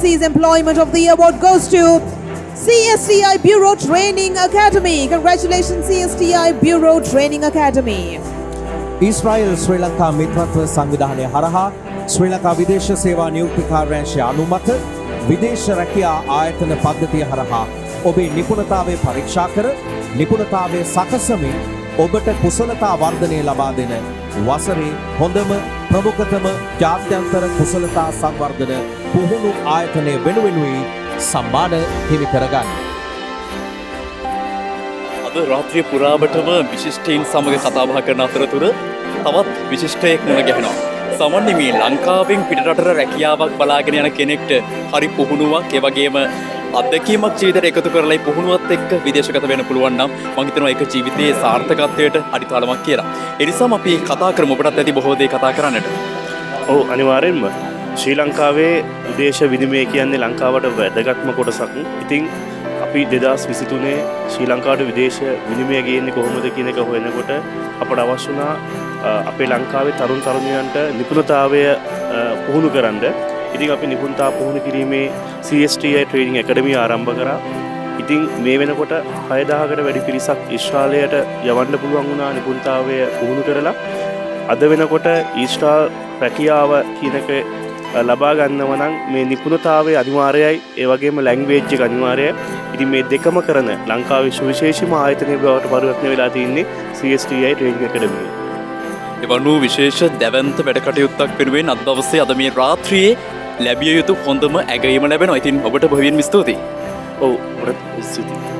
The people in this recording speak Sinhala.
Overseas Employment of the Year award goes to CSTI Bureau Training Academy. Congratulations CSTI Bureau Training Academy. Israel ශ්‍රී ලංකා මිත්‍රත්ව සංවිධානය හරහා ශ්‍රී ලංකා විදේශ සේවා නියුක්ති කාර්යාංශය අනුමත විදේශ රැකියා ආයතන පද්ධතිය හරහා ඔබේ නිපුණතාවය පරීක්ෂා කර නිපුණතාවය සකසමින් ඔබට කුසලතා වර්ධනය ලබා දෙන වසරේ හොඳම ප්‍රමුඛතම ජාත්‍යන්තර කුසලතා සංවර්ධන පුහුණු ආයතනය වෙනුවෙනුයි සම්මාන හිමි කරගන්න. අද රාත්‍රිය පුරාවටම විශිෂ්ටයින් සමග කතා බහ කරන අතරතුර තවත් විශිෂ්ටයෙක් මුණ ගැහෙනවා. සාමාන්‍ය මේ ලංකාවෙන් පිටරටට රැකියාවක් බලාගෙන යන කෙනෙක්ට හරි පුහුණුවක් ඒ වගේම අත්දැකීමක් ජීවිතයට එකතු කරලා පුහුණුවත් එක්ක විදේශගත වෙන්න පුළුවන් නම් මම හිතනවා ඒක ජීවිතයේ සාර්ථකත්වයට අඩිතාලමක් කියලා. ඒ නිසාම අපි කතා කරමු ඔබටත් ඇති බොහෝ දේ කතා කරන්නට. ඔව් අනිවාර්යෙන්ම ශ්‍රී ලංකාවේ විදේශ විනිමය කියන්නේ ලංකාවට වැදගත්ම කොටසක්. ඉතින් අපි 2023 ශ්‍රී ලංකාවට විදේශ විනිමය ගේන්නේ කොහොමද කියන එක හොයනකොට අපට අවශ්‍ය වුණා අපේ ලංකාවේ තරුණ තරුණියන්ට නිපුණතාවය පුහුණු කරන්න. ඉතින් අපි නිපුණතාව පුහුණු කිරීමේ CSTI ට්‍රේනින් ඇකඩමිය ආරම්භ කරා. ඉතින් මේ වෙනකොට 6000කට වැඩි පිරිසක් ඊශ්‍රායලයට යවන්න පුළුවන් වුණා නිපුණතාවය පුහුණු කරලා. අද වෙනකොට ඊශ්‍රායල් රැකියාව කියනක ලබා ගන්නව නම් මේ නිපුණතාවය අනිවාර්යයි. ඒ වගේම ලැන්ග්වේජ් එක අනිවාර්යයි. ඉතින් මේ දෙකම කරන ලංකාවේ සුවිශේෂීම ආයතනය බවට පරිවර්තනය වෙලා තින්නේ CSTI ට්‍රේනින් ඇකඩමිය. එවනු විශේෂ දැවන්ත වැඩ කටයුත්තක් වෙනුවෙන් අද දවසේ අද මේ රාත්‍රියේ ලැබිය යුතු හොඳම ඇගයීම ලැබෙනවා. ඉතින් ඔබට බොහොමින් ස්තුතියි. ඔව් ඔබට ස්තුතියි.